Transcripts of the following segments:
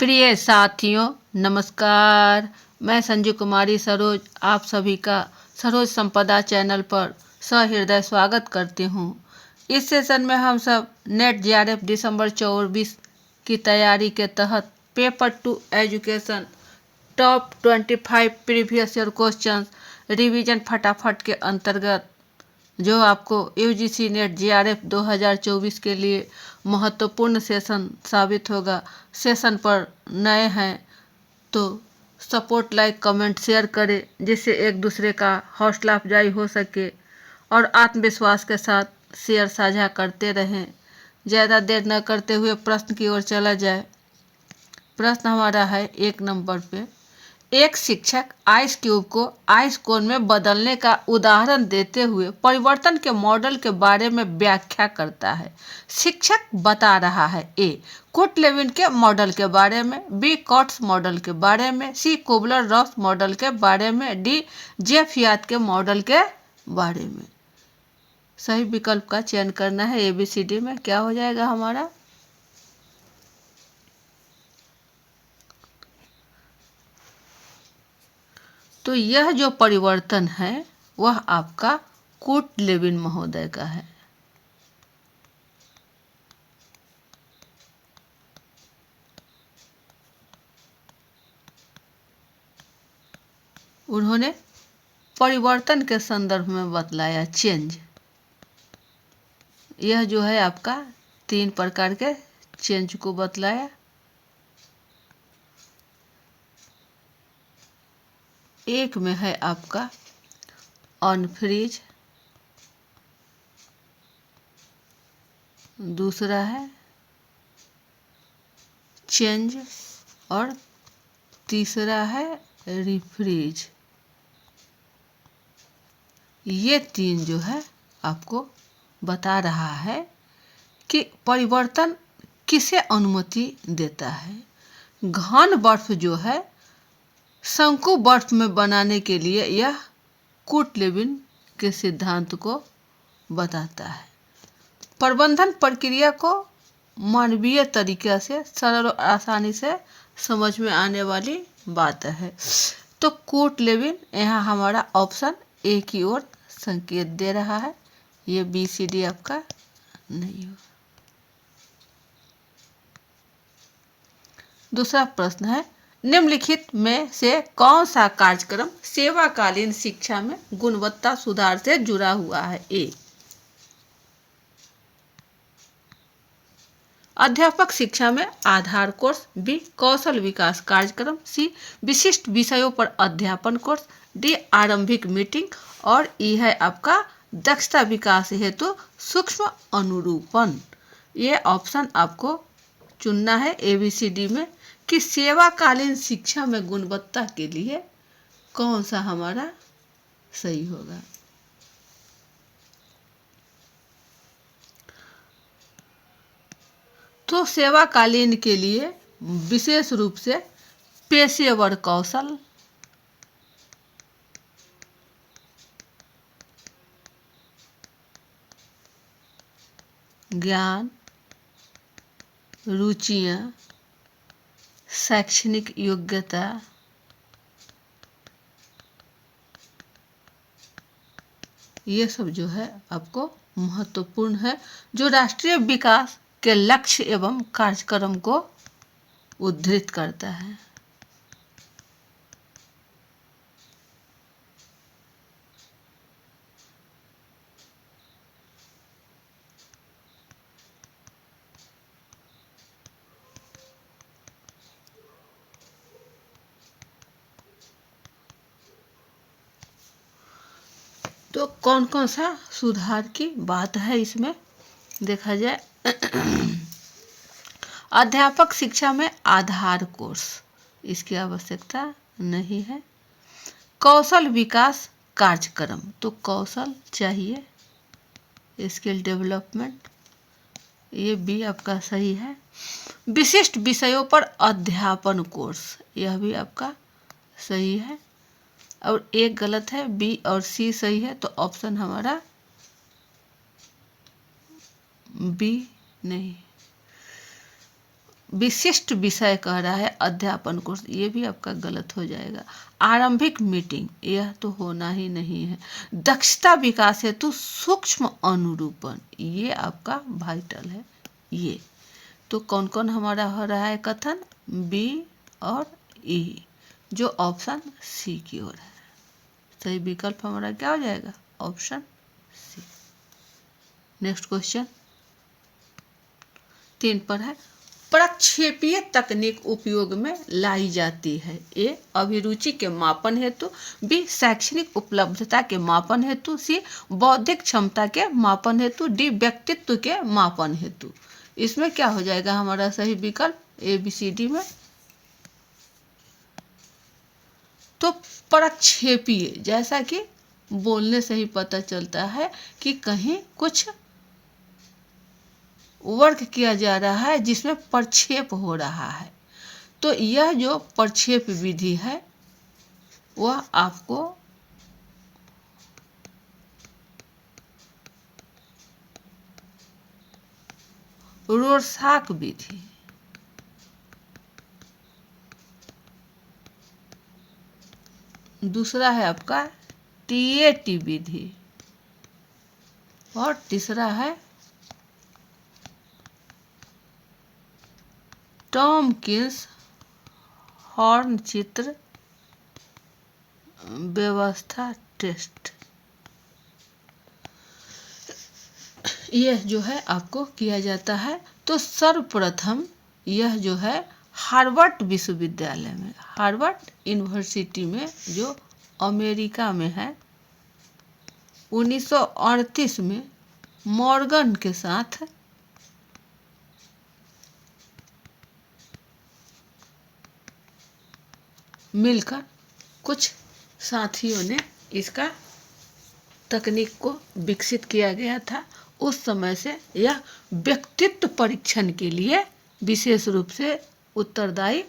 प्रिय साथियों नमस्कार। मैं संजू कुमारी सरोज आप सभी का सरोज संपदा चैनल पर सहृदय स्वागत करती हूँ। इस सेशन में हम सब नेट जेआरएफ दिसंबर 24 की तैयारी के तहत paper 2 education top 25 previous year questions revision फटाफट के अंतर्गत जो आपको यूजीसी नेट जेआरएफ 2024 के लिए महत्वपूर्ण सेशन साबित होगा। सेशन पर नए हैं तो सपोर्ट, लाइक, कमेंट, शेयर करें जिससे एक दूसरे का हौसला अफजाई हो सके और आत्मविश्वास के साथ शेयर साझा करते रहें। ज़्यादा देर न करते हुए प्रश्न की ओर चला जाए। प्रश्न हमारा है 1 नंबर पे, एक शिक्षक आइस क्यूब को आइस कोन में बदलने का उदाहरण देते हुए परिवर्तन के मॉडल के बारे में व्याख्या करता है। शिक्षक बता रहा है ए कुट लेविन के मॉडल के बारे में, बी कॉट्स मॉडल के बारे में, सी कुबलर रॉस मॉडल के बारे में, डी जेफियात के मॉडल के बारे में। सही विकल्प का चयन करना है। ABCD में क्या हो जाएगा हमारा? तो यह जो परिवर्तन है वह आपका कुट लेविन महोदय का है। उन्होंने परिवर्तन के संदर्भ में बतलाया चेंज। यह जो है आपका 3 प्रकार के चेंज को बतलाया। एक में है आपका अनफ्रीज, दूसरा है चेंज और तीसरा है रिफ्रीज। ये 3 जो है आपको बता रहा है कि परिवर्तन किसे अनुमति देता है। घन बर्फ जो है शंकु बर्फ में बनाने के लिए यह कुट लेविन के सिद्धांत को बताता है। प्रबंधन प्रक्रिया को मानवीय तरीके से सरल और आसानी से समझ में आने वाली बात है। तो कुट लेविन यहाँ हमारा ऑप्शन ए की ओर संकेत दे रहा है। ये BCD आपका नहीं हो। दूसरा प्रश्न है, निम्नलिखित में से कौन सा कार्यक्रम सेवाकालीन शिक्षा में गुणवत्ता सुधार से जुड़ा हुआ है? ए अध्यापक शिक्षा में आधार कोर्स, बी कौशल विकास कार्यक्रम, सी विशिष्ट विषयों पर अध्यापन कोर्स, डी आरंभिक मीटिंग और ई है आपका दक्षता विकास हेतु सूक्ष्म अनुरूपण। ये ऑप्शन आपको चुनना है ABCD में कि सेवाकालीन शिक्षा में गुणवत्ता के लिए कौन सा हमारा सही होगा। तो सेवाकालीन के लिए विशेष रूप से पेशेवर कौशल, ज्ञान, रुचियाँ, शैक्षणिक योग्यता, ये सब जो है आपको महत्वपूर्ण है, जो राष्ट्रीय विकास के लक्ष्य एवं कार्यक्रम को उद्धृत करता है। तो कौन कौन सा सुधार की बात है इसमें देखा जाए। अध्यापक शिक्षा में आधार कोर्स, इसकी आवश्यकता नहीं है। कौशल विकास कार्यक्रम, तो कौशल चाहिए, स्किल डेवलपमेंट, ये बी आपका सही है। विशिष्ट विषयों पर अध्यापन कोर्स, यह भी आपका सही है और एक गलत है, बी और सी सही है। तो ऑप्शन हमारा बी नहीं, विशिष्ट विषय कह रहा है अध्यापन कोर्स, ये भी आपका गलत हो जाएगा। आरंभिक मीटिंग, यह तो होना ही नहीं है। दक्षता विकास हेतु सूक्ष्म अनुरूपण, ये आपका वाइटल है। ये तो कौन कौन हमारा हो रहा है कथन, बी और ई, जो ऑप्शन सी की ओर है। सही विकल्प हमारा क्या हो जाएगा, ऑप्शन सी। नेक्स्ट क्वेश्चन 3 पर है, प्रक्षेपीय तकनीक उपयोग में लाई जाती है। ए अभिरुचि के मापन हेतु, बी शैक्षणिक उपलब्धता के मापन हेतु, सी बौद्धिक क्षमता के मापन हेतु, डी व्यक्तित्व के मापन हेतु। इसमें क्या हो जाएगा हमारा सही विकल्प, ए बी सी डी में। तो प्रक्षेपीय, जैसा कि बोलने से ही पता चलता है कि कहीं कुछ वर्क किया जा रहा है जिसमें प्रक्षेप हो रहा है। तो यह जो प्रक्षेप विधि है वह आपको रोरसाक विधि, दूसरा है आपका टीएटी विधि, और तीसरा है टॉमकिंस हॉर्न चित्र व्यवस्था टेस्ट। यह जो है आपको किया जाता है। तो सर्वप्रथम यह जो है हार्वर्ड विश्वविद्यालय में, हार्वर्ड यूनिवर्सिटी में जो अमेरिका में है, 1938 में मॉर्गन के साथ मिलकर कुछ साथियों ने इसका तकनीक को विकसित किया गया था। उस समय से यह व्यक्तित्व परीक्षण के लिए विशेष रूप से उत्तरदायी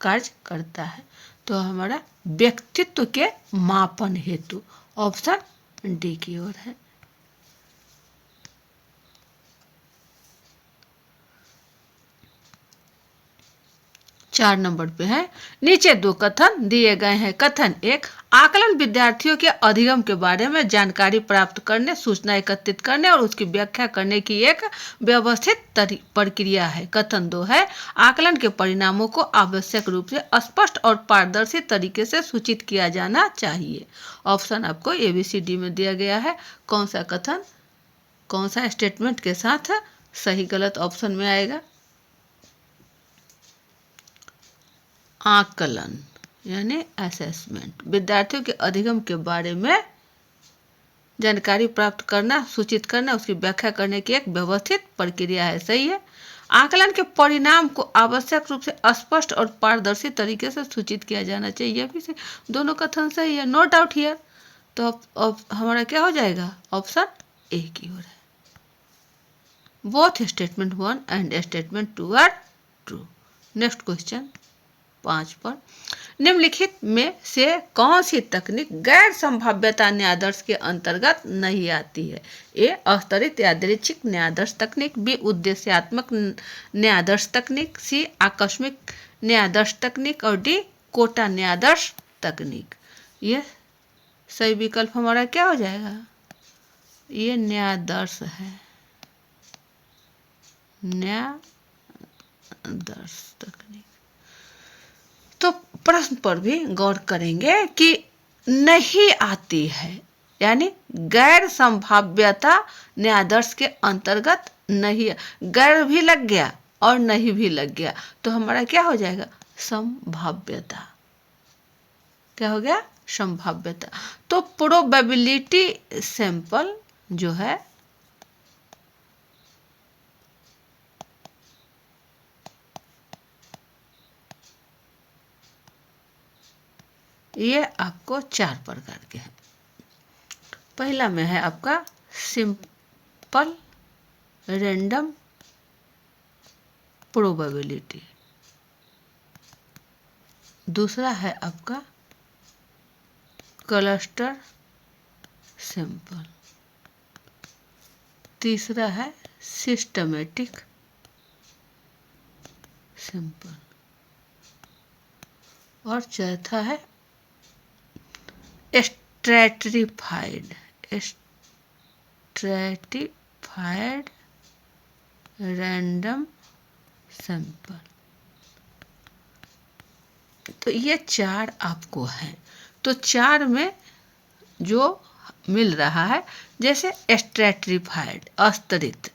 कार्य करता है। तो हमारा व्यक्तित्व के मापन हेतु ऑप्शन डी की ओर है। 4 नंबर पे है, नीचे 2 कथन दिए गए हैं। कथन 1, आकलन विद्यार्थियों के अधिगम के बारे में जानकारी प्राप्त करने, सूचना एकत्रित करने और उसकी व्याख्या करने की एक व्यवस्थित प्रक्रिया है। कथन 2 है, आकलन के परिणामों को आवश्यक रूप से स्पष्ट और पारदर्शी तरीके से सूचित किया जाना चाहिए। ऑप्शन आपको ABCD में दिया गया है। कौन सा कथन कौन सा स्टेटमेंट के साथ सही गलत ऑप्शन में आएगा। आकलन यानी असेसमेंट, विद्यार्थियों के अधिगम के बारे में जानकारी प्राप्त करना, सूचित करना, उसकी व्याख्या करने की एक व्यवस्थित प्रक्रिया है। सही है। आकलन के परिणाम को आवश्यक रूप से स्पष्ट और पारदर्शी तरीके से सूचित किया जाना चाहिए। यह भी सही। दोनों कथन सही है, नो डाउट हियर। तो अब हमारा क्या हो जाएगा, ऑप्शन ए की ओर है। Both statement 1 and statement 2 are true. Next question 5 पर, निम्नलिखित में से कौन सी तकनीक गैर संभाव्यता न्यायादर्श के अंतर्गत नहीं आती है। ए अस्तरित यादृच्छिक न्यायादर्श तकनीक, बी उद्देश्यात्मक न्यायादर्श तकनीक, सी आकस्मिक न्यायादर्श तकनीक और डी कोटा न्यायादर्श तकनीक। ये सही विकल्प हमारा क्या हो जाएगा, ये न्यायादर्श है, न्यायादर्श तकनीक। तो प्रश्न पर भी गौर करेंगे कि नहीं आती है, यानी गैर संभाव्यता न्यायादर्श के अंतर्गत नहीं, गैर भी लग गया और नहीं भी लग गया, तो हमारा क्या हो जाएगा, संभाव्यता। क्या हो गया, संभाव्यता। तो प्रोबेबिलिटी सैंपल जो है ये आपको 4 प्रकार के हैं। पहला में है आपका सिंपल रैंडम प्रोबेबिलिटी, दूसरा है आपका क्लस्टर सैंपल, तीसरा है सिस्टमेटिक सैंपल। और चौथा है स्ट्रैटिफाइड रैंडम सैंपल। तो ये 4 आपको हैं। तो 4 में जो मिल रहा है, जैसे स्ट्रैटिफाइड अस्तरित,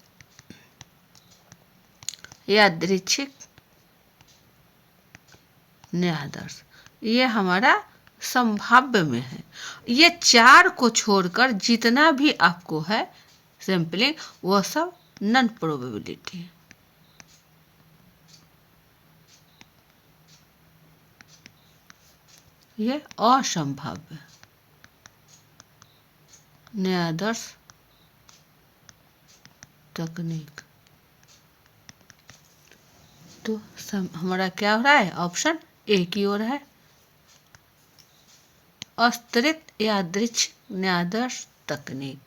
यादृच्छिक, न्यायादर्श, ये हमारा संभाव्य में है। ये 4 को छोड़कर जितना भी आपको है सैंपलिंग, वह सब नॉन प्रोबेबिलिटी है। ये असंभाव्य, न्यायादर्श तकनीक। तो हमारा क्या हो रहा है? ऑप्शन ए की ओर है, अस्तरित यादृच्छिक न्यायादर्श तकनीक।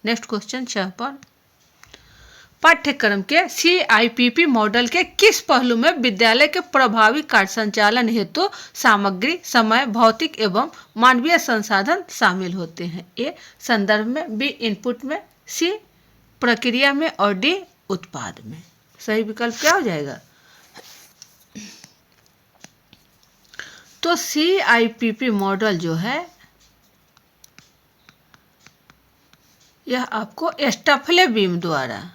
नेक्स्ट क्वेश्चन 6 पर, पाठ्यक्रम के CIPP मॉडल के किस पहलू में विद्यालय के प्रभावी कार्य संचालन हेतु सामग्री, समय, भौतिक एवं मानवीय संसाधन शामिल होते हैं? ए संदर्भ में, बी इनपुट में, सी प्रक्रिया में और डी उत्पाद में। सही विकल्प क्या हो जाएगा? तो CIPP मॉडल जो है, यह आपको स्टफले बीम द्वारा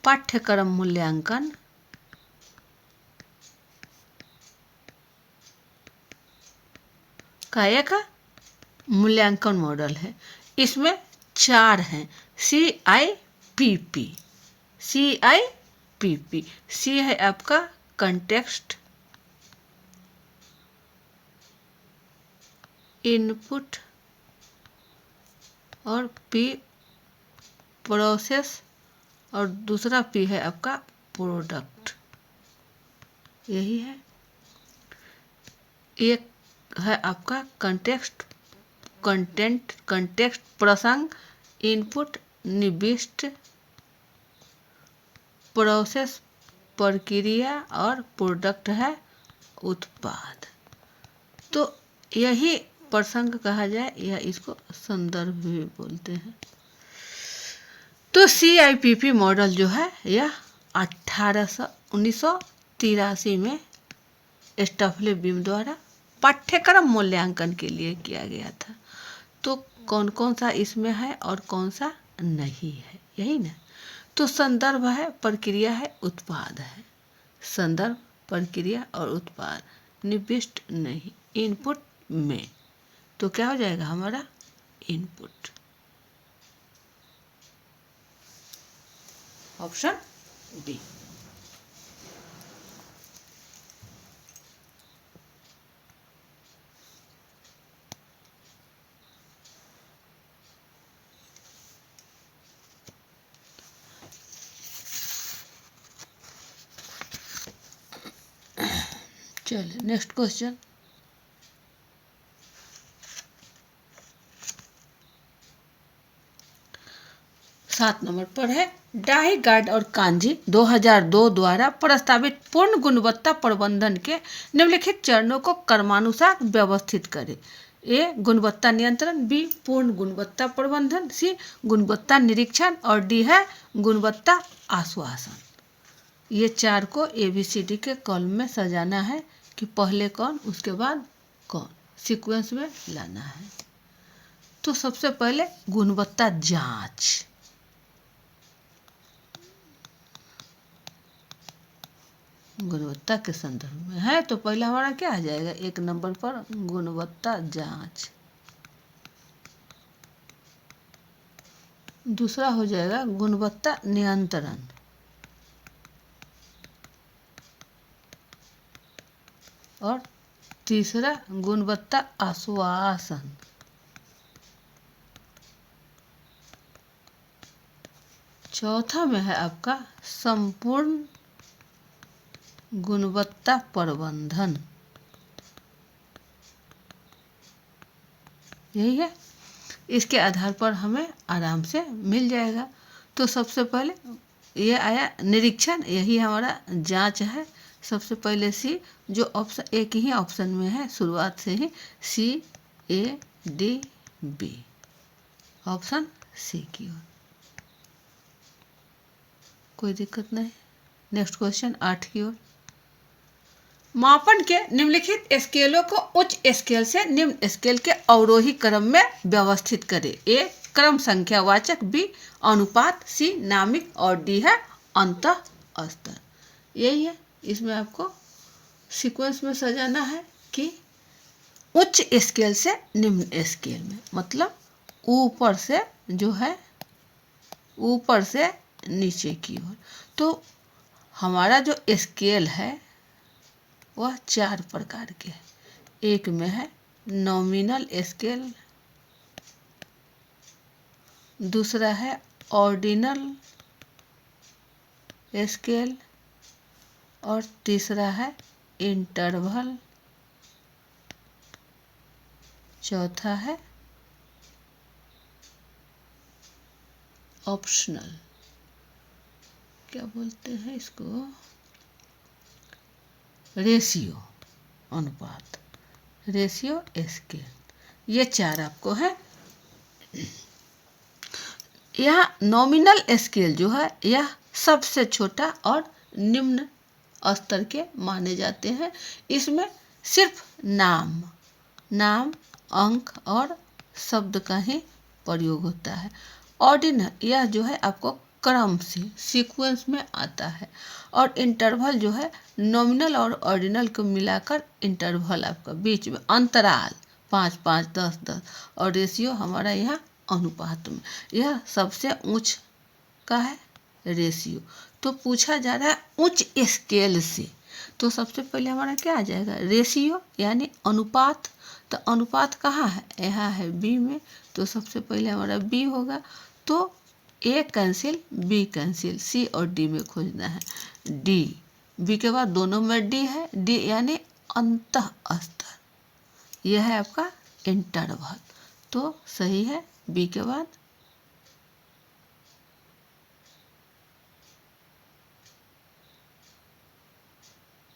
पाठ्यक्रम मूल्यांकन का एक मूल्यांकन मॉडल है। इसमें 4 हैं। CIPP, सी है आपका कंटेक्स्ट, इनपुट, और पी प्रोसेस, और दूसरा पी है आपका प्रोडक्ट। यही है। एक है आपका कंटेक्स्ट, कंटेंट, कंटेक्स्ट प्रसंग, इनपुट निविष्ट, प्रोसेस प्रक्रिया, और प्रोडक्ट है उत्पाद। तो यही प्रसंग कहा जाए या इसको संदर्भ भी बोलते हैं। तो CIPP मॉडल जो है यह 1983 में स्टफले बीम द्वारा पाठ्यक्रम मूल्यांकन के लिए किया गया था। तो कौन कौन सा इसमें है और कौन सा नहीं है, यही ना। तो संदर्भ है, प्रक्रिया है, उत्पाद है। संदर्भ, प्रक्रिया और उत्पाद, निविष्ट नहीं, इनपुट में। तो क्या हो जाएगा हमारा? इनपुट। Option B. चलिए नेक्स्ट क्वेश्चन। सात नंबर पर है, डाही गार्ड और कांजी 2002 द्वारा प्रस्तावित पूर्ण गुणवत्ता प्रबंधन के निम्नलिखित चरणों को क्रमानुसार व्यवस्थित करें। ए गुणवत्ता नियंत्रण, बी पूर्ण गुणवत्ता प्रबंधन, सी गुणवत्ता निरीक्षण, और डी है गुणवत्ता आश्वासन। ये 4 को ABCD के कॉलम में सजाना है कि पहले कौन उसके बाद कौन, सीक्वेंस में लाना है। तो सबसे पहले गुणवत्ता जांच। गुणवत्ता के संदर्भ में है, तो पहला हमारा क्या आ जाएगा? 1 नंबर पर गुणवत्ता जांच। दूसरा हो जाएगा गुणवत्ता नियंत्रण, और तीसरा गुणवत्ता आश्वासन। चौथा में है आपका संपूर्ण गुणवत्ता प्रबंधन। यही है। इसके आधार पर हमें आराम से मिल जाएगा। तो सबसे पहले ये आया निरीक्षण, यही हमारा जांच है। सबसे पहले सी, जो ऑप्शन एक ही ऑप्शन में है शुरुआत से ही, CADB, ऑप्शन सी की ओर। कोई दिक्कत नहीं। नेक्स्ट क्वेश्चन 8 की ओर। मापन के निम्नलिखित स्केलों को उच्च स्केल से निम्न स्केल के अवरोही क्रम में व्यवस्थित करें। ए क्रम संख्यावाचक, बी अनुपात, सी नामिक और डी है अंतः स्तर। यही है, इसमें आपको सीक्वेंस में सजाना है कि उच्च स्केल से निम्न स्केल में, मतलब ऊपर से जो है ऊपर से नीचे की ओर। तो हमारा जो स्केल है वह 4 प्रकार के हैं। एक में है नॉमिनल स्केल, दूसरा है ऑर्डिनल स्केल और तीसरा है इंटरवल, चौथा है ऑप्शनल, क्या बोलते हैं इसको, रेशियो, अनुपात, रेशियो स्केल। ये 4 आपको है। यह नॉमिनल स्केल जो है यह सबसे छोटा और निम्न स्तर के माने जाते हैं। इसमें सिर्फ नाम, अंक और शब्द का ही प्रयोग होता है। ऑर्डिनल, यह जो है आपको क्रम से सीक्वेंस में आता है। और इंटरवल जो है नॉमिनल और ऑर्डिनल को मिलाकर इंटरवल, आपका बीच में अंतराल 5 5 10 10। और रेशियो हमारा यहाँ अनुपात में, यह सबसे उच्च का है रेशियो। तो पूछा जा रहा है उच्च स्केल से, तो सबसे पहले हमारा क्या आ जाएगा, रेशियो यानी अनुपात। तो अनुपात कहाँ है, यहाँ है बी में, तो सबसे पहले हमारा बी होगा। तो ए कैंसिल, बी कैंसिल, सी और डी में खोजना है डी। बी के बाद दोनों में डी है, डी यानी अंतः स्तर। यह है आपका इंटरवल, तो सही है बी के बाद।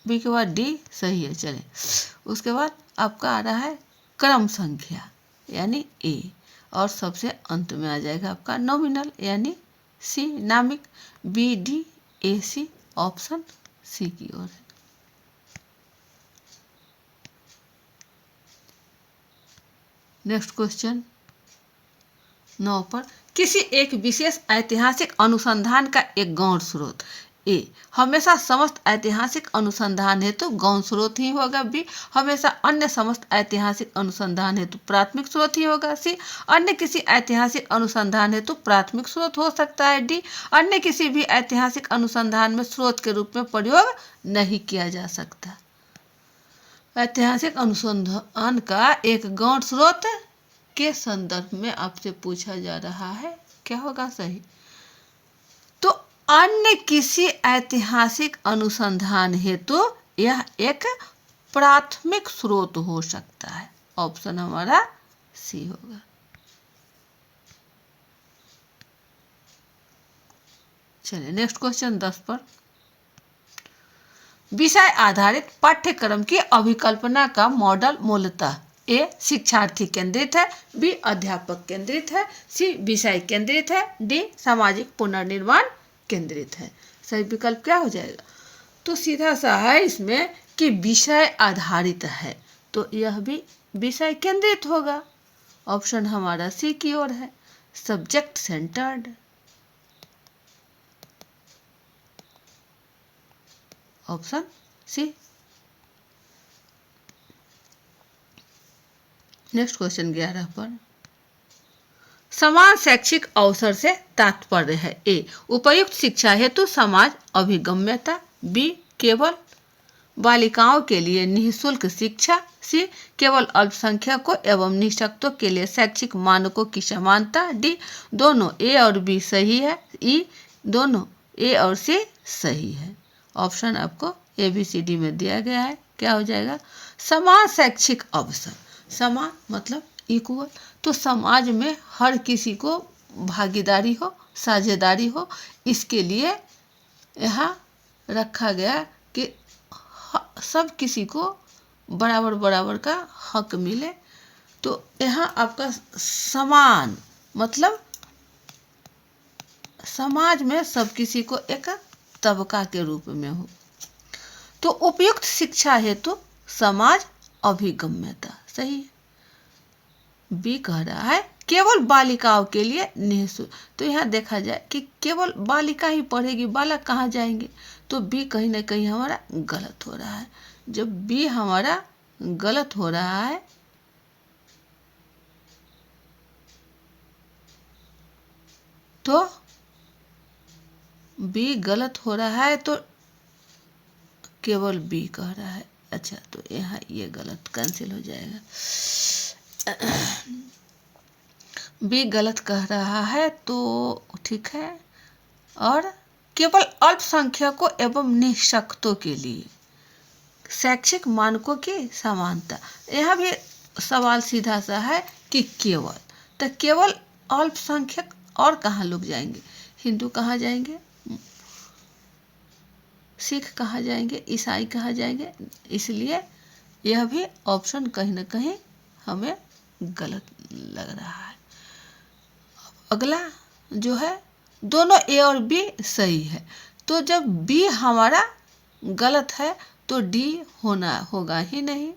बी के बाद डी सही है। चले, उसके बाद आपका आ रहा है क्रम संख्या यानी ए, और सबसे अंत में आ जाएगा आपका नॉमिनल यानी सी, नामिक B D A C, option C की ओर है। नेक्स्ट क्वेश्चन 9 पर, किसी एक विशेष ऐतिहासिक अनुसंधान का एक गौण स्रोत। ए हमेशा समस्त ऐतिहासिक अनुसंधान हेतु गौण स्रोत ही होगा। बी हमेशा अन्य समस्त ऐतिहासिक अनुसंधान हेतु प्राथमिक स्रोत ही होगा। सी अन्य किसी ऐतिहासिक अनुसंधान हेतु प्राथमिक स्रोत हो सकता है। डी अन्य किसी भी ऐतिहासिक अनुसंधान में स्रोत के रूप में प्रयोग नहीं किया जा सकता। ऐतिहासिक अनुसंधान का एक गौण स्रोत के संदर्भ में आपसे पूछा जा रहा है, क्या होगा सही। तो अन्य किसी ऐतिहासिक अनुसंधान हेतु यह एक प्राथमिक स्रोत हो सकता है, ऑप्शन हमारा सी होगा। चलिए नेक्स्ट क्वेश्चन 10 पर, विषय आधारित पाठ्यक्रम की अभिकल्पना का मॉडल मूलतः ए शिक्षार्थी केंद्रित है, बी अध्यापक केंद्रित है, सी विषय केंद्रित है, डी सामाजिक पुनर्निर्माण केंद्रित है। सही विकल्प क्या हो जाएगा, तो सीधा सा है इसमें कि विषय आधारित है, तो यह भी विषय केंद्रित होगा। ऑप्शन हमारा सी की ओर है, subject centred, option C. Next question 11 पर, समान शैक्षिक अवसर से तात्पर्य है। ए उपयुक्त शिक्षा हेतु समाज अभिगम्यता, बी केवल बालिकाओं के लिए निःशुल्क शिक्षा, सी केवल अल्पसंख्यकों एवं निःशक्तों के लिए शैक्षिक मानकों की समानता, डी दोनों ए और बी सही है, ई दोनों ए और सी सही है। ऑप्शन आपको ए बी सी डी में दिया गया है, क्या हो जाएगा, समान शैक्षिक अवसर। समान मतलब इक्वल, तो समाज में हर किसी को भागीदारी हो साझेदारी हो, इसके लिए यहाँ रखा गया कि सब किसी को बराबर बराबर का हक मिले। तो यहाँ आपका समान मतलब समाज में सब किसी को एक तबका के रूप में हो। तो उपयुक्त शिक्षा हेतु समाज अभिगम्यता सही है। बी कह रहा है केवल बालिकाओं के लिए निःशुल्क। तो यहाँ देखा जाए कि केवल बालिका ही पढ़ेगी, बालक कहाँ जाएंगे, तो बी कहीं ना कहीं हमारा गलत हो रहा है। जब बी हमारा गलत हो रहा है तो बी गलत हो रहा है तो केवल बी कह रहा है। अच्छा, तो यहाँ ये गलत कैंसिल हो जाएगा। बी गलत कह रहा है तो ठीक है। और केवल अल्पसंख्यकों एवं निःशक्तों के लिए शैक्षिक मानकों की समानता। यहाँ भी सवाल सीधा सा है कि केवल, तो केवल अल्पसंख्यक और कहाँ लोग जाएंगे, हिंदू कहाँ जाएंगे, सिख कहाँ जाएंगे, ईसाई कहाँ जाएंगे, इसलिए यह भी ऑप्शन कहीं ना कहीं हमें गलत लग रहा है। अगला जो है दोनों ए और बी सही है, तो जब बी हमारा गलत है तो डी होगा ही नहीं,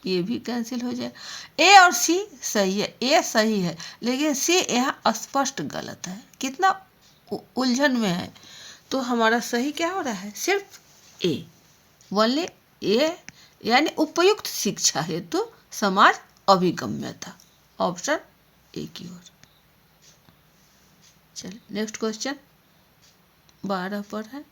ये भी कैंसिल हो जाए। ए और सी सही है, ए सही है लेकिन सी यहाँ स्पष्ट गलत है, कितना उलझन में है। तो हमारा सही क्या हो रहा है, सिर्फ ए, ओनली ए, यानी उपयुक्त शिक्षा हेतु समाज अभिगम्यता, ऑप्शन ए की ओर। चलिए नेक्स्ट क्वेश्चन 12 पर है।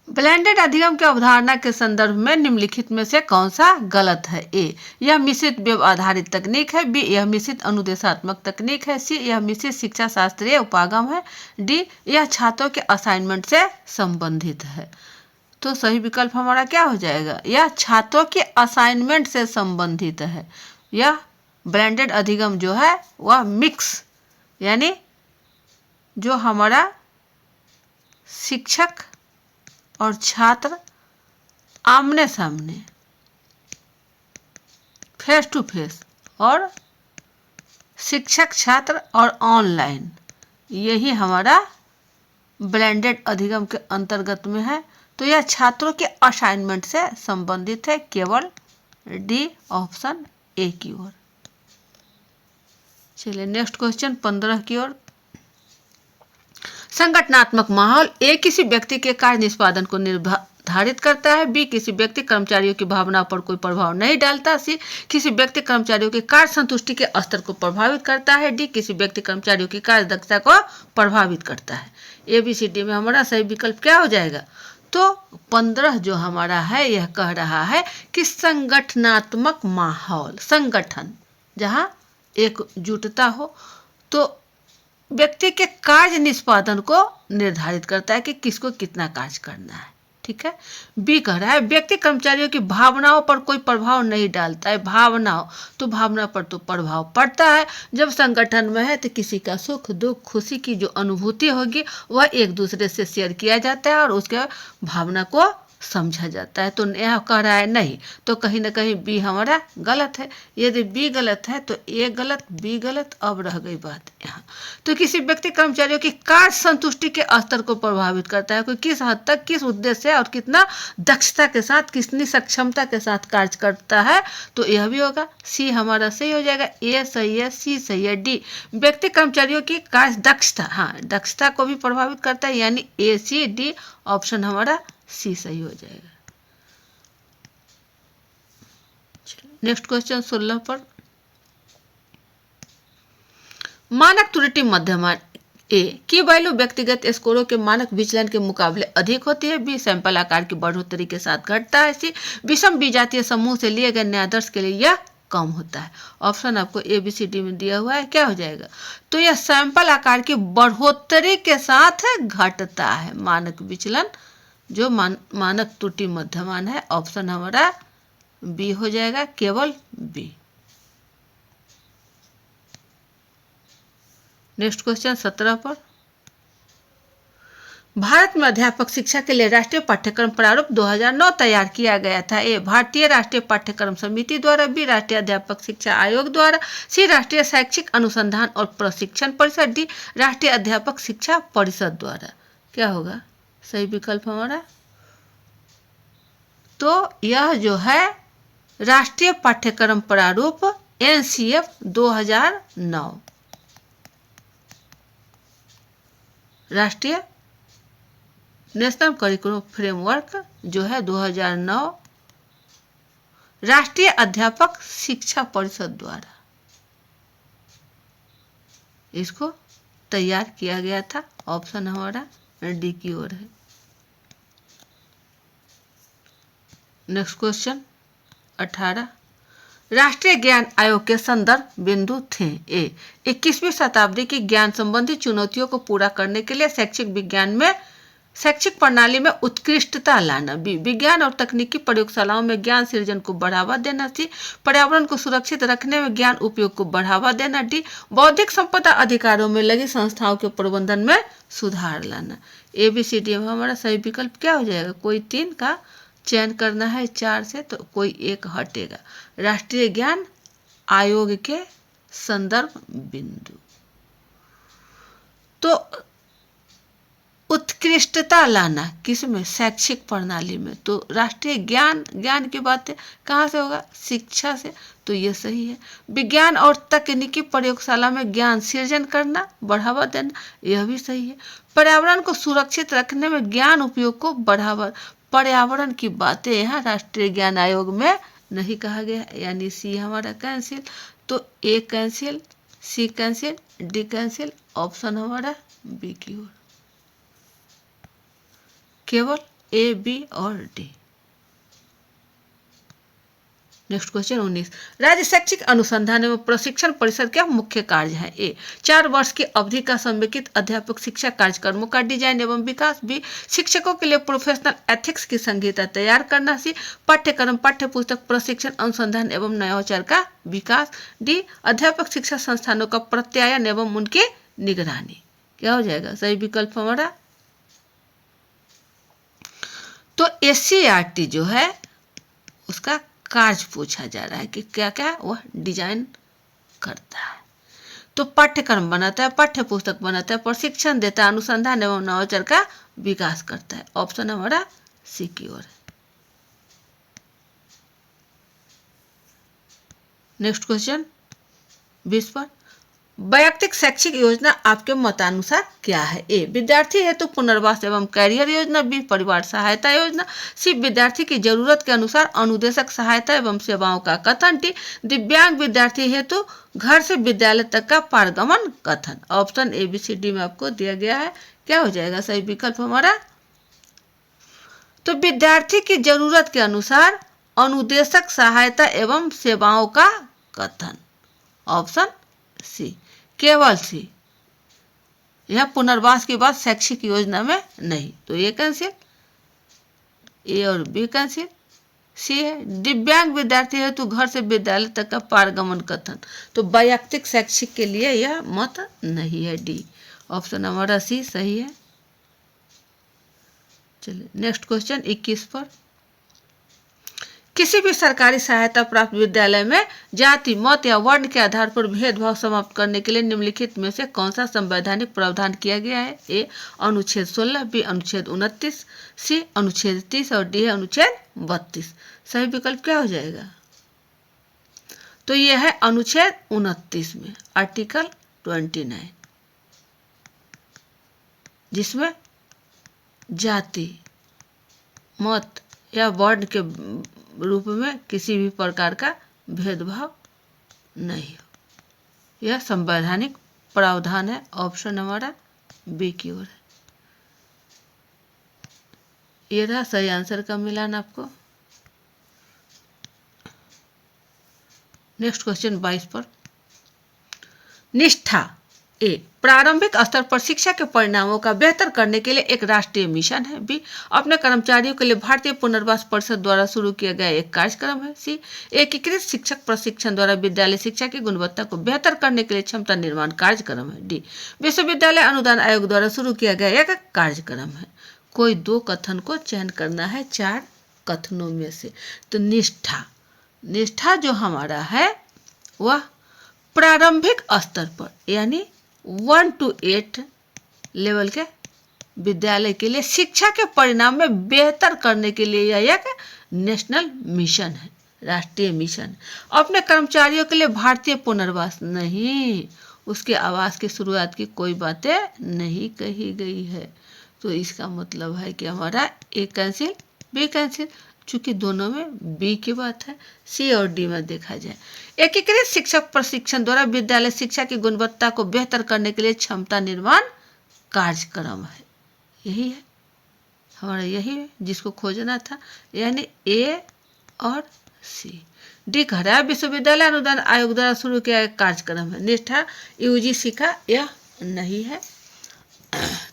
ब्लेंडेड अधिगम की अवधारणा के संदर्भ में निम्नलिखित में से कौन सा गलत है। ए, यह मिश्रित वेब आधारित तकनीक है। बी, यह मिश्रित अनुदेशात्मक तकनीक है। सी, यह मिश्रित शिक्षा शास्त्रीय उपागम है। डी, यह छात्रों के असाइनमेंट से संबंधित है। तो सही विकल्प हमारा क्या हो जाएगा, यह छात्रों के असाइनमेंट से संबंधित है। यह ब्लेंडेड अधिगम जो है वह मिक्स, यानी जो हमारा शिक्षक और छात्र आमने सामने फेस टू फेस और शिक्षक छात्र और ऑनलाइन, यही हमारा ब्लेंडेड अधिगम के अंतर्गत में है। तो यह छात्रों के असाइनमेंट से संबंधित है, केवल डी ऑप्शन ए की ओर। चलिए नेक्स्ट क्वेश्चन 15 की ओर। संगठनात्मक माहौल ए, किसी व्यक्ति के कार्य निष्पादन को निर्धारित करता है। बी, किसी व्यक्ति कर्मचारियों की भावना पर कोई प्रभाव नहीं डालता। सी, किसी व्यक्ति कर्मचारियों के कार्य संतुष्टि के स्तर को प्रभावित करता है। डी, किसी व्यक्ति कर्मचारियों की कार्य दक्षता को प्रभावित करता है। ए बी सी डी में हमारा सही विकल्प क्या हो जाएगा, तो 15 जो हमारा है यह कह रहा है कि संगठनात्मक माहौल, संगठन जहाँ एकजुटता हो, तो व्यक्ति के कार्य निष्पादन को निर्धारित करता है कि किसको कितना कार्य करना है। ठीक है। बी कह रहा है व्यक्ति कर्मचारियों की भावनाओं पर कोई प्रभाव नहीं डालता है। भावनाओं, तो भावना पर तो प्रभाव पड़ता है। जब संगठन में है तो किसी का सुख दुख खुशी की जो अनुभूति होगी वह एक दूसरे से शेयर किया जाता है और उसके भावना को समझा जाता है। तो यह कह रहा है नहीं, तो कहीं ना कहीं बी हमारा गलत है। यदि बी गलत है तो ए गलत, बी गलत, अब रह गई बात यहाँ। तो किसी व्यक्ति कर्मचारियों की कार्य संतुष्टि के स्तर को प्रभावित करता है, कोई किस हद तक, किस उद्देश्य से और कितना दक्षता के साथ, कितनी सक्षमता के साथ कार्य करता है, तो यह भी होगा। सी हमारा सही हो जाएगा, ए सही है, सी सही है। डी, व्यक्ति कर्मचारियों की कार्य दक्षता, हाँ दक्षता को भी प्रभावित करता है, यानी ए सी डी ऑप्शन हमारा सी सही हो जाएगा। नेक्स्ट क्वेश्चन 16 पर। मानक त्रुटि मध्यमान ए की वैल्यू व्यक्तिगत स्कोरों के मानक विचलन के मुकाबले अधिक होती है। बी, सैंपल आकार की बढ़ोतरी के साथ घटता है। सी, विषम विजातीय समूह से लिए गए न्यायादर्श के लिए यह कम होता है। ऑप्शन आपको ए बी सी डी में दिया हुआ है, क्या हो जाएगा, तो यह सैंपल आकार की बढ़ोतरी के साथ घटता है। मानक विचलन जो मानक त्रुटि मध्यमान है, ऑप्शन हमारा बी हो जाएगा, केवल बी। नेक्स्ट क्वेश्चन 17 पर, भारत में अध्यापक शिक्षा के लिए राष्ट्रीय पाठ्यक्रम प्रारूप 2009 तैयार किया गया था। ए, भारतीय राष्ट्रीय पाठ्यक्रम समिति द्वारा, बी, राष्ट्रीय अध्यापक शिक्षा आयोग द्वारा, सी, राष्ट्रीय शैक्षिक अनुसंधान और प्रशिक्षण परिषद, डी, राष्ट्रीय अध्यापक शिक्षा परिषद द्वारा। क्या होगा सही विकल्प हमारा? तो यह जो है राष्ट्रीय पाठ्यक्रम प्रारूप एनसीएफ 2009, राष्ट्रीय नेशनल करिकुलम फ्रेमवर्क जो है 2009, राष्ट्रीय अध्यापक शिक्षा परिषद द्वारा इसको तैयार किया गया था। ऑप्शन हमारा डी की ओर है। नेक्स्ट क्वेश्चन 18, राष्ट्रीय ज्ञान आयोग के संदर्भ बिंदु थे। ए, 21वीं शताब्दी की ज्ञान संबंधी चुनौतियों को पूरा करने के लिए शैक्षिक विज्ञान में शैक्षिक प्रणाली में उत्कृष्टता लाना। बी, विज्ञान और तकनीकी प्रयोगशालाओं में ज्ञान सृजन को बढ़ावा देना। सी, पर्यावरण को सुरक्षित रखने में ज्ञान उपयोग को बढ़ावा देना। डी, बौद्धिक संपदा अधिकारों में लगी संस्थाओं के प्रबंधन में सुधार लाना। ए, बी, सी, डी में हमारा सही विकल्प क्या हो जाएगा? कोई 3 का चयन करना है 4 से, तो कोई एक हटेगा। राष्ट्रीय ज्ञान आयोग के संदर्भ बिंदु। तो उत्कृष्टता लाना किसमें? शैक्षिक प्रणाली में। तो राष्ट्रीय ज्ञान की बातें कहाँ से होगा? शिक्षा से। तो ये सही है। विज्ञान और तकनीकी प्रयोगशाला में ज्ञान सृजन करना, बढ़ावा देना, यह भी सही है। पर्यावरण को सुरक्षित रखने में ज्ञान उपयोग को बढ़ावा, पर्यावरण की बातें यहाँ राष्ट्रीय ज्ञान आयोग में नहीं कहा गया, यानी सी हमारा कैंसिल। तो ए कैंसिल, सी कैंसिल, डी कैंसिल, ऑप्शन हमारा बी की ओर, केवल ए, बी और डी। नेक्स्ट क्वेश्चन 19, राज्य शैक्षिक अनुसंधान एवं प्रशिक्षण परिषद के मुख्य कार्य है। ए, 4 वर्ष की अवधि का समेकित अध्यापक शिक्षा कार्यक्रमों का डिजाइन एवं विकास। बी, शिक्षकों के लिए प्रोफेशनल एथिक्स की संहिता तैयार करना। सी, पाठ्यक्रम, पाठ्यपुस्तक, प्रशिक्षण, अनुसंधान एवं नवाचार का विकास। डी, अध्यापक शिक्षा संस्थानों का प्रत्यायन एवं उनकी निगरानी। क्या हो जाएगा सही विकल्प हमारा? तो एससीईआरटी जो है उसका कार्य पूछा जा रहा है कि क्या क्या वह डिजाइन करता है। तो पाठ्यक्रम बनाता है, पाठ्यपुस्तक बनाता है, प्रशिक्षण देता है, अनुसंधान एवं नवाचार का विकास करता है। ऑप्शन हमारा सी की ओर है। नेक्स्ट क्वेश्चन 20 पर, वैयक्तिक शैक्षिक योजना आपके मतानुसार क्या है? ए, विद्यार्थी हेतु पुनर्वास एवं कैरियर योजना। बी, परिवार सहायता योजना। सी, विद्यार्थी की जरूरत के अनुसार अनुदेशक सहायता एवं सेवाओं का कथन। डी, दिव्यांग विद्यार्थी हेतु घर से विद्यालय तक का पारगमन कथन। Option A, B, C, D में आपको दिया गया है। क्या हो जाएगा सही विकल्प हमारा? तो विद्यार्थी की जरूरत के अनुसार अनुदेशक सहायता एवं सेवाओं का कथन। ऑप्शन सी, केवल सी। यह पुनर्वास के बाद शैक्षिक योजना में नहीं। तो ये कैंसिल, ए और बी कैंसिल। सी है दिव्यांग विद्यार्थी है तो घर से विद्यालय तक का पारगमन कथन। तो वैयक्तिक शैक्षिक के लिए यह मत नहीं है। डी ऑप्शन हमारा सी सही है। चलिए नेक्स्ट क्वेश्चन 21 पर, किसी भी सरकारी सहायता प्राप्त विद्यालय में जाति, मत या वर्ण के आधार पर भेदभाव समाप्त करने के लिए निम्नलिखित में से कौन सा संवैधानिक प्रावधान किया गया है? ए अनुच्छेद 16, बी अनुच्छेद 29, सी अनुच्छेद 30 और डी अनुच्छेद 32। सही विकल्प क्या हो जाएगा? तो यह है अनुच्छेद 29 में आर्टिकल 29, जिसमें जाति, मत या वर्ण के रूप में किसी भी प्रकार का भेदभाव नहीं हो। यह संवैधानिक प्रावधान है। ऑप्शन हमारा बी की ओर है। ये रहा सही आंसर का मिलान आपको। नेक्स्ट क्वेश्चन 22 पर, निष्ठा ए, प्रारंभिक स्तर पर शिक्षा के परिणामों का बेहतर करने के लिए एक राष्ट्रीय मिशन है। बी, अपने कर्मचारियों के लिए भारतीय पुनर्वास परिषद द्वारा शुरू किया गया एक कार्यक्रम है। सी, एकीकृत शिक्षक प्रशिक्षण द्वारा विद्यालय शिक्षा की गुणवत्ता को बेहतर करने के लिए क्षमता निर्माण कार्यक्रम है। डी, विश्वविद्यालय अनुदान आयोग द्वारा शुरू किया गया एक कार्यक्रम है। कोई दो कथन को चयन करना है चार कथनों में से। तो निष्ठा, निष्ठा जो हमारा है वह प्रारंभिक स्तर पर यानी 1 to 8 लेवल के विद्यालय के लिए शिक्षा के परिणाम में बेहतर करने के लिए यह एक नेशनल मिशन है, राष्ट्रीय मिशन। अपने कर्मचारियों के लिए भारतीय पुनर्वास नहीं, उसके आवास की शुरुआत की कोई बातें नहीं कही गई है। तो इसका मतलब है कि हमारा ए कैंसिल, बी कैंसिल, चूंकि दोनों में बी की बात है। सी और डी में देखा जाए, एकीकृत शिक्षक प्रशिक्षण द्वारा विद्यालय शिक्षा की गुणवत्ता को बेहतर करने के लिए क्षमता निर्माण कार्यक्रम है, यही है हमारा, यही है जिसको खोजना था, यानी ए और सी। डी कह रहा है विश्वविद्यालय अनुदान आयोग द्वारा शुरू किया गया कार्यक्रम है, निष्ठा यूजीसी का यह नहीं है।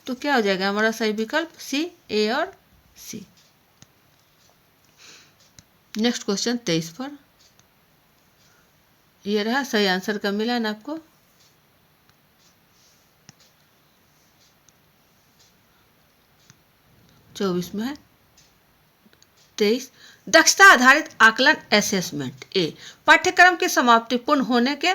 तो क्या हो जाएगा हमारा सही विकल्प सी, ए और सी। नेक्स्ट क्वेश्चन 23 पर, ये रहा सही आंसर का मिला ना आपको। चौबीस में है 23, दक्षता आधारित आकलन असेसमेंट। ए, पाठ्यक्रम की समाप्ति पूर्ण होने के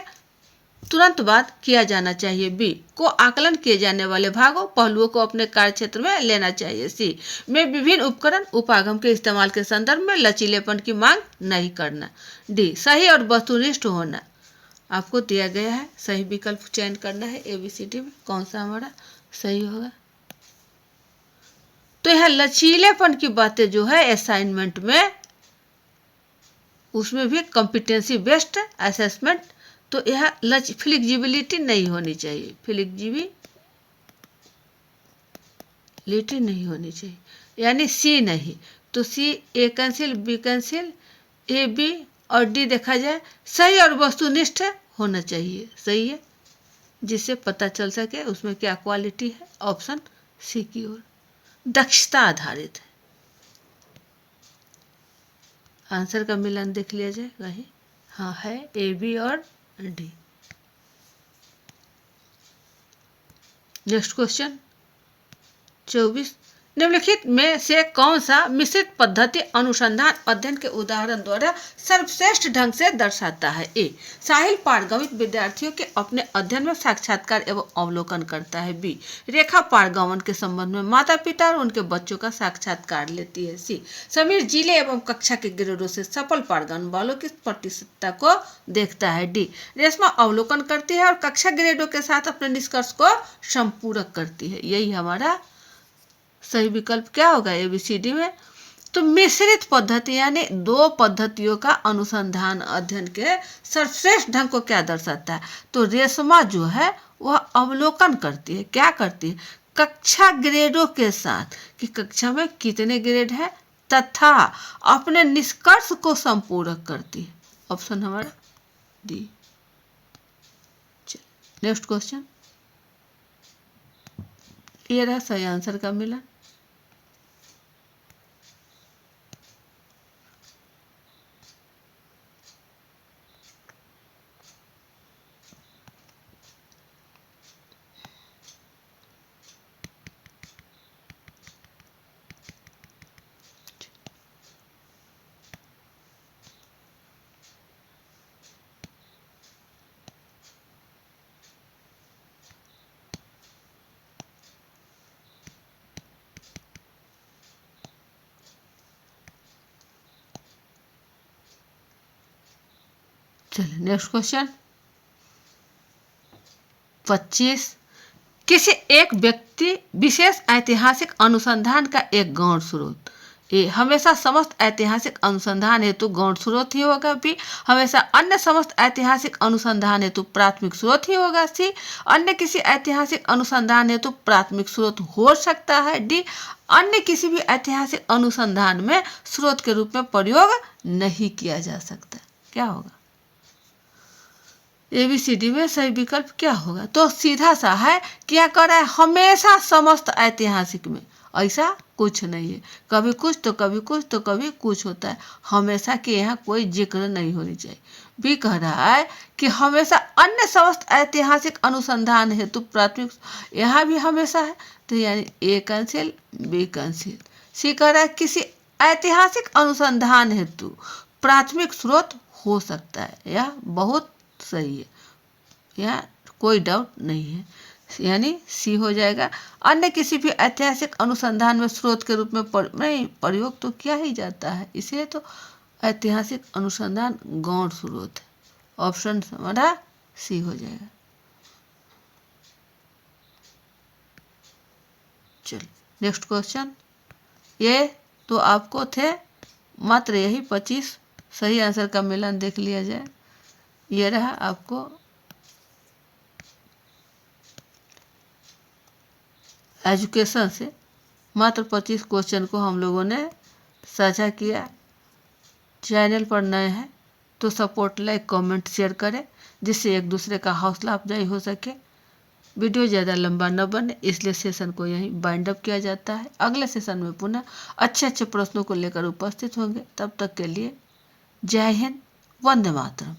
तुरंत बाद किया जाना चाहिए। बी, को आकलन किए जाने वाले भागों पहलुओं को अपने कार्यक्षेत्र में लेना चाहिए। सी, में विभिन्न उपकरण उपागम के इस्तेमाल के संदर्भ में लचीलेपन की मांग नहीं करना। डी, सही और वस्तुनिष्ठ होना। आपको दिया गया है, सही विकल्प चयन करना है एबीसीडी में, कौन सा हमारा सही होगा। तो यह लचीलेपन की बातें जो है असाइनमेंट में, उसमें भी कॉम्पिटेंसी बेस्ड असेसमेंट, तो यह फ्लेक्सिबिलिटी नहीं होनी चाहिए, फ्लेक्सिबिलिटी नहीं होनी चाहिए, यानी सी नहीं। तो C A cancel, B cancel, A B और डी देखा जाए सही और वस्तुनिष्ठ होना चाहिए, सही है, जिससे पता चल सके उसमें क्या क्वालिटी है। ऑप्शन सी की ओर दक्षता आधारित है। आंसर का मिलान देख लिया जाए वही, हाँ है ए बी और डी। नेक्स्ट क्वेश्चन 24, निम्नलिखित में से कौन सा मिश्रित पद्धति अनुसंधान अध्ययन के उदाहरण द्वारा सर्वश्रेष्ठ ढंग से दर्शाता है। ए, साहिल पारगमित विद्यार्थियों के अपने अध्ययन में साक्षात्कार एवं अवलोकन करता है। बी, रेखा पारगमन के संबंध में माता पिता और उनके बच्चों का साक्षात्कार लेती है। सी, समीर जिले एवं कक्षा के ग्रेडों से सफल पारगमन वालों की प्रतिशतता को देखता है। डी, रेशमा अवलोकन करती है और कक्षा ग्रेडों के साथ अपने निष्कर्ष को संपूरक करती है। यही हमारा सही विकल्प क्या होगा एबीसीडी में। तो मिश्रित पद्धति यानी दो पद्धतियों का अनुसंधान अध्ययन के सर्वश्रेष्ठ ढंग को क्या दर्शाता है। तो रेशमा जो है वह अवलोकन करती है, क्या करती है, कक्षा ग्रेडों के साथ कि कक्षा में कितने ग्रेड है तथा अपने निष्कर्ष को संपूरक करती है। ऑप्शन हमारा डी। नेक्स्ट क्वेश्चन, ये रहा सही आंसर का मिला। चलिए नेक्स्ट क्वेश्चन 25, किसी एक व्यक्ति विशेष ऐतिहासिक अनुसंधान का एक गौण स्रोत। ए, हमेशा समस्त ऐतिहासिक अनुसंधान हेतु गौण स्रोत ही होगा। बी, हमेशा अन्य समस्त ऐतिहासिक अनुसंधान हेतु प्राथमिक स्रोत ही होगा। सी, अन्य किसी ऐतिहासिक अनुसंधान हेतु प्राथमिक स्रोत हो सकता है। डी, अन्य किसी भी ऐतिहासिक अनुसंधान में स्रोत के रूप में प्रयोग नहीं किया जा सकता। क्या होगा ABCD में सही विकल्प क्या होगा? तो सीधा सा है, क्या कर रहा है, हमेशा समस्त ऐतिहासिक में ऐसा कुछ नहीं है, कभी कुछ तो कभी कुछ तो कभी कुछ होता है, हमेशा के यहाँ कोई जिक्र नहीं होनी चाहिए। भी कह रहा है कि हमेशा अन्य समस्त ऐतिहासिक अनुसंधान हेतु प्राथमिक, यहाँ भी हमेशा है, तो यानी ए कैंसिल, बी कैंसिल। सी कह रहा है किसी ऐतिहासिक अनुसंधान हेतु प्राथमिक स्रोत हो सकता है, यह बहुत सही है, यहाँ कोई डाउट नहीं है, यानी सी हो जाएगा। अन्य किसी भी ऐतिहासिक अनुसंधान में स्रोत के रूप में नहीं प्रयोग तो किया ही जाता है, इसलिए तो ऐतिहासिक अनुसंधान गौण स्रोत है। ऑप्शन हमारा सी हो जाएगा। चलिए नेक्स्ट क्वेश्चन। ये तो आपको थे मात्र यही 25 सही आंसर का मिलान देख लिया जाए। ये रहा आपको एजुकेशन से मात्र 25 क्वेश्चन को हम लोगों ने साझा किया। चैनल पर नए हैं तो सपोर्ट, लाइक, कमेंट, शेयर करें, जिससे एक दूसरे का हौसला अफजाई हो सके। वीडियो ज़्यादा लंबा न बने, इसलिए सेशन को यहीं बाइंड अप किया जाता है। अगले सेशन में पुनः अच्छे अच्छे प्रश्नों को लेकर उपस्थित होंगे। तब तक के लिए जय हिंद, वंदे मातरम।